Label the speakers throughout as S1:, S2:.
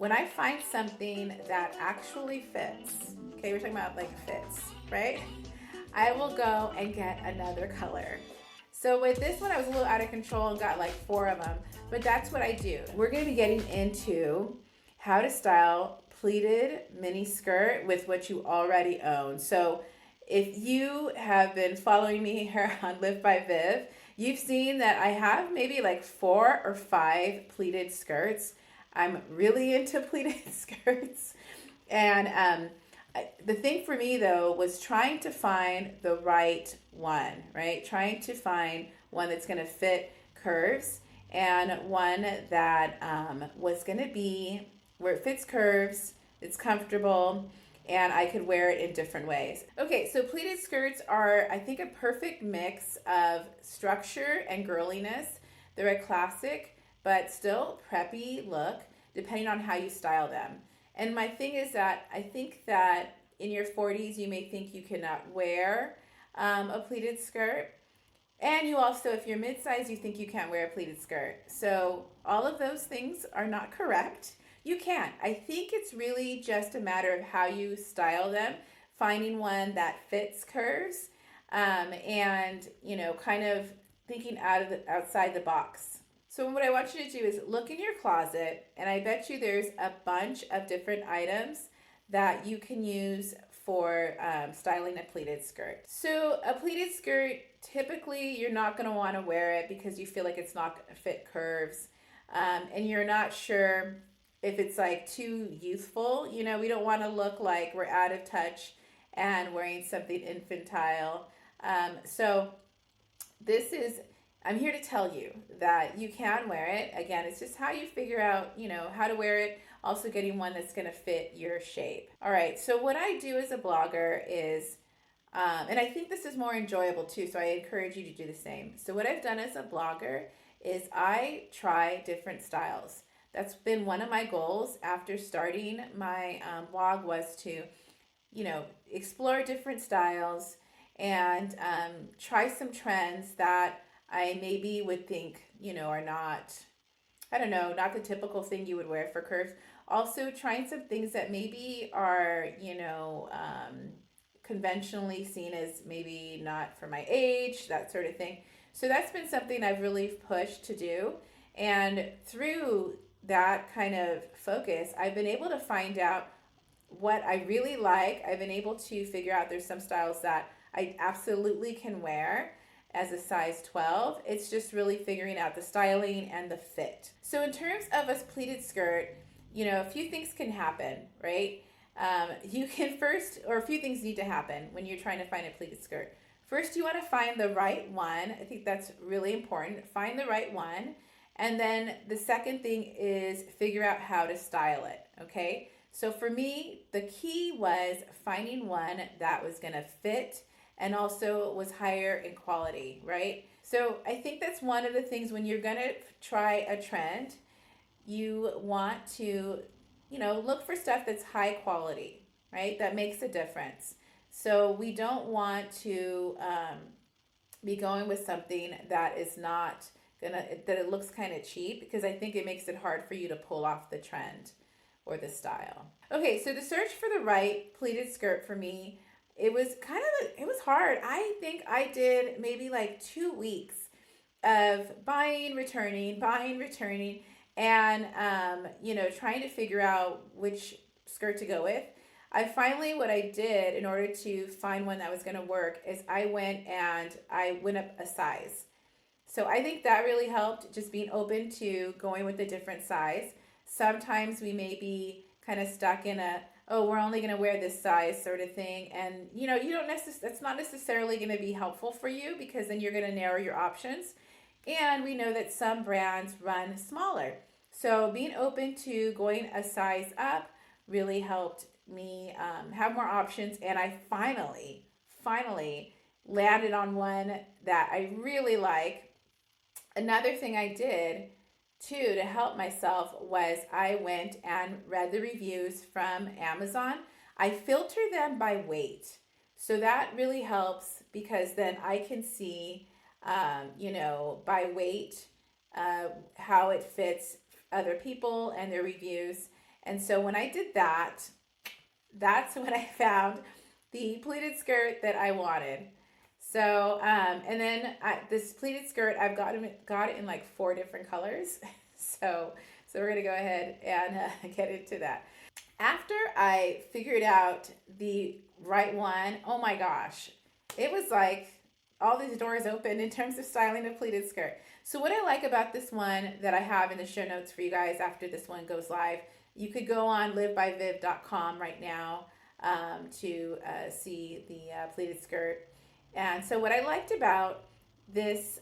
S1: when I find something that actually fits, okay, we're talking about like fits, right? I will go and get another color. So with this one, I was a little out of control and got like four of them, but that's what I do. We're gonna be getting into how to style pleated mini skirt with what you already own. So if you have been following me here on Live by Viv, you've seen that I have maybe like 4 or 5 pleated skirts. I'm really into pleated skirts. And the thing for me though was trying to find the right one, right? Trying to find one that's going to fit curves and one that was going to be where it fits curves, it's comfortable, and I could wear it in different ways. Okay, so pleated skirts are, I think, a perfect mix of structure and girliness. They're a classic, but still preppy look, depending on how you style them. And my thing is that I think that in your 40s, you may think you cannot wear a pleated skirt. And you also, if you're mid-size, you think you can't wear a pleated skirt. So all of those things are not correct. You can. I think it's really just a matter of how you style them, finding one that fits curves, and kind of thinking outside the box. So what I want you to do is look in your closet, and I bet you there's a bunch of different items that you can use for styling a pleated skirt. So a pleated skirt, typically you're not going to want to wear it because you feel like it's not going to fit curves, and you're not sure if it's like too youthful. We don't want to look like we're out of touch and wearing something infantile. So this is I'm here to tell you that you can wear it. Again, it's just how you figure out, how to wear it. Also getting one that's going to fit your shape. All right. So what I do as a blogger is, and I think this is more enjoyable too. So I encourage you to do the same. So what I've done as a blogger is I try different styles. That's been one of my goals after starting my blog, was to, explore different styles and try some trends that I maybe would think, are not, I don't know, not the typical thing you would wear for curves. Also, trying some things that maybe are, conventionally seen as maybe not for my age, that sort of thing. So that's been something I've really pushed to do. And through that kind of focus, I've been able to find out what I really like. I've been able to figure out there's some styles that I absolutely can wear as a size 12. It's just really figuring out the styling and the fit. So in terms of a pleated skirt, a few things can happen, right? You can first, or a few things need to happen when you're trying to find a pleated skirt. First, you want to find the right one. I think that's really important. Find the right one. And then the second thing is figure out how to style it, okay? So for me, the key was finding one that was going to fit and also was higher in quality, right? So I think that's one of the things when you're going to try a trend, you want to, look for stuff that's high quality, right? That makes a difference. So we don't want to be going with something that is not that it looks kind of cheap, because I think it makes it hard for you to pull off the trend or the style. Okay, so the search for the right pleated skirt for me, it was hard. I think I did maybe like 2 weeks of buying, returning, and trying to figure out which skirt to go with. What I did in order to find one that was going to work is I went up a size. So I think that really helped, just being open to going with a different size. Sometimes we may be kind of stuck in we're only going to wear this size sort of thing. And, that's not necessarily going to be helpful for you, because then you're going to narrow your options. And we know that some brands run smaller. So being open to going a size up really helped me have more options. And I finally landed on one that I really like. Another thing I did too to help myself was I went and read the reviews from Amazon. I filter them by weight. So that really helps, because then I can see, by weight, how it fits other people and their reviews. And so when I did that, that's when I found the pleated skirt that I wanted. So, and then this pleated skirt, I've got it in like 4 different colors. So, so we're gonna go ahead and get into that. After I figured out the right one, oh my gosh, it was like all these doors opened in terms of styling a pleated skirt. So what I like about this one that I have in the show notes for you guys after this one goes live, you could go on livebyviv.com right now to see the pleated skirt. And so what I liked about this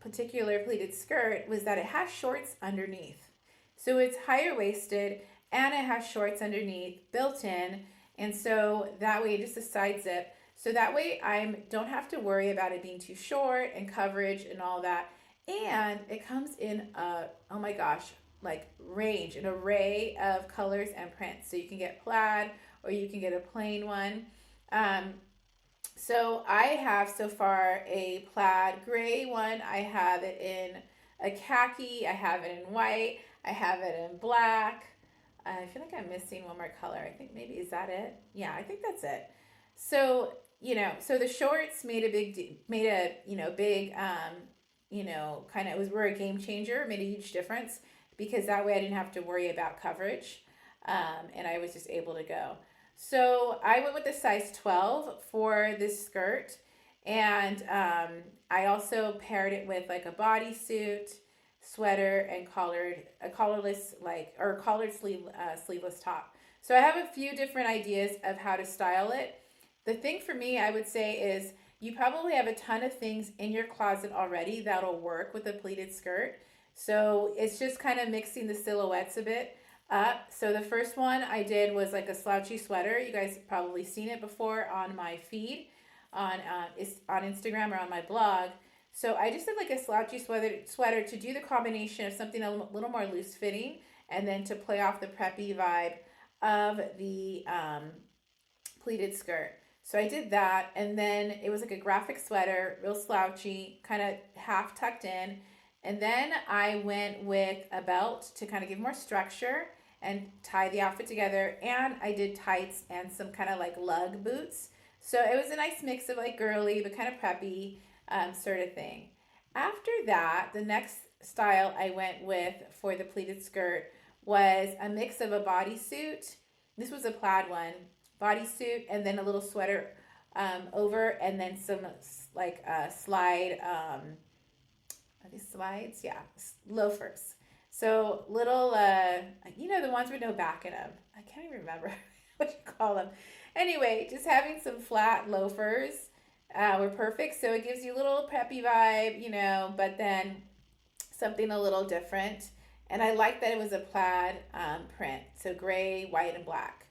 S1: particular pleated skirt was that it has shorts underneath. So it's higher waisted and it has shorts underneath built in. And so that way, just a side zip. So that way I don't have to worry about it being too short and coverage and all that. And it comes in a, oh my gosh, like range, an array of colors and prints. So you can get plaid or you can get a plain one. So I have so far a plaid gray one. I have it in a khaki. I have it in white. I have it in black. I feel like I'm missing one more color. I think maybe, is that it? Yeah, I think that's it. So, so the shorts made a big, kind of, were a game changer, made a huge difference because that way I didn't have to worry about coverage. And I was just able to go. So I went with a size 12 for this skirt. And I also paired it with like a bodysuit, sweater, and collared sleeveless top. So I have a few different ideas of how to style it. The thing for me, I would say, is you probably have a ton of things in your closet already that'll work with a pleated skirt. So it's just kind of mixing the silhouettes a bit up. So the first one I did was like a slouchy sweater. You guys have probably seen it before on my feed on Instagram or on my blog. So I just did like a slouchy sweater to do the combination of something a little more loose fitting and then to play off the preppy vibe of the pleated skirt. So I did that, and then it was like a graphic sweater, real slouchy, kind of half tucked in. And then I went with a belt to kind of give more structure and tie the outfit together. And I did tights and some kind of like lug boots. So it was a nice mix of like girly, but kind of preppy sort of thing. After that, the next style I went with for the pleated skirt was a mix of a bodysuit. This was a plaid one, bodysuit, and then a little sweater over, and then some like slide, are these slides? Yeah, loafers. So little, the ones with no back in them. I can't even remember what you call them. Anyway, just having some flat loafers were perfect. So it gives you a little preppy vibe, but then something a little different. And I like that it was a plaid print. So gray, white, and black.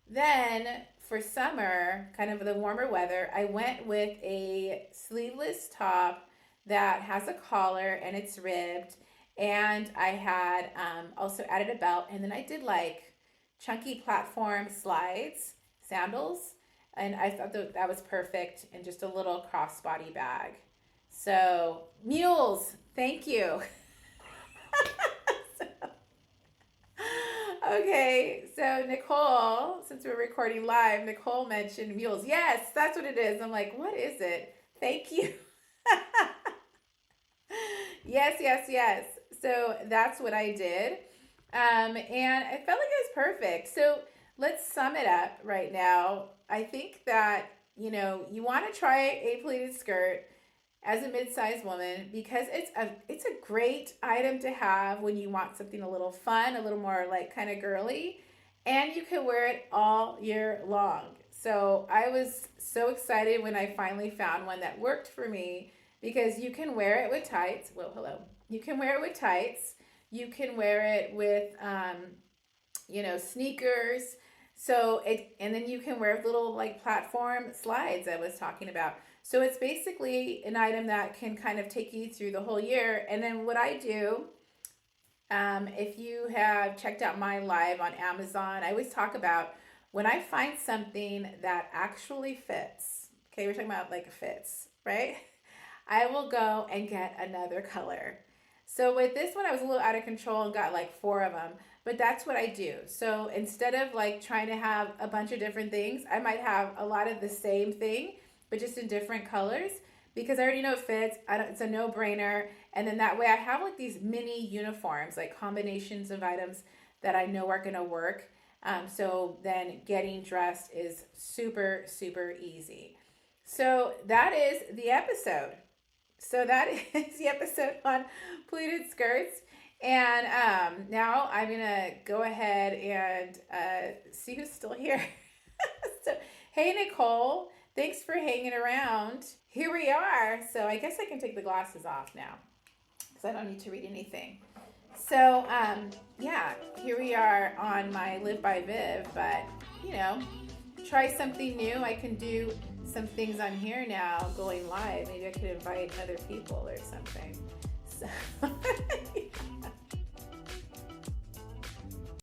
S1: Then for summer, kind of the warmer weather, I went with a sleeveless top that has a collar and it's ribbed. And I had also added a belt. And then I did like chunky platform slides, sandals. And I thought that was perfect in just a little crossbody bag. So mules, thank you. Okay, so Nicole, since we're recording live, Nicole mentioned mules. Yes, that's what it is. I'm like, what is it? Thank you. Yes. So that's what I did. And I felt like it was perfect. So let's sum it up right now. I think that, you want to try a pleated skirt as a mid-sized woman because it's a great item to have when you want something a little fun, a little more like kind of girly, and you can wear it all year long. So I was so excited when I finally found one that worked for me because you can wear it with tights. Whoa, hello. You can wear it with tights. You can wear it with, sneakers. And then you can wear little like platform slides I was talking about. So it's basically an item that can kind of take you through the whole year. And then what I do, if you have checked out my live on Amazon, I always talk about when I find something that actually fits. Okay, we're talking about like fits, right? I will go and get another color. So with this one, I was a little out of control and got like 4 of them. but that's what I do. So instead of like trying to have a bunch of different things, I might have a lot of the same thing, but just in different colors because I already know it fits. It's a no-brainer. And then that way I have like these mini uniforms, like combinations of items that I know are gonna work. So then getting dressed is super, super easy. So that is the episode. So that is the episode on pleated skirts. And now I'm gonna go ahead and see who's still here. So, hey Nicole, thanks for hanging around. Here we are. So I guess I can take the glasses off now because I don't need to read anything. So yeah, here we are on my Live by Viv, but you know, try something new. I can do some things on here now going live. Maybe I could invite other people or something. So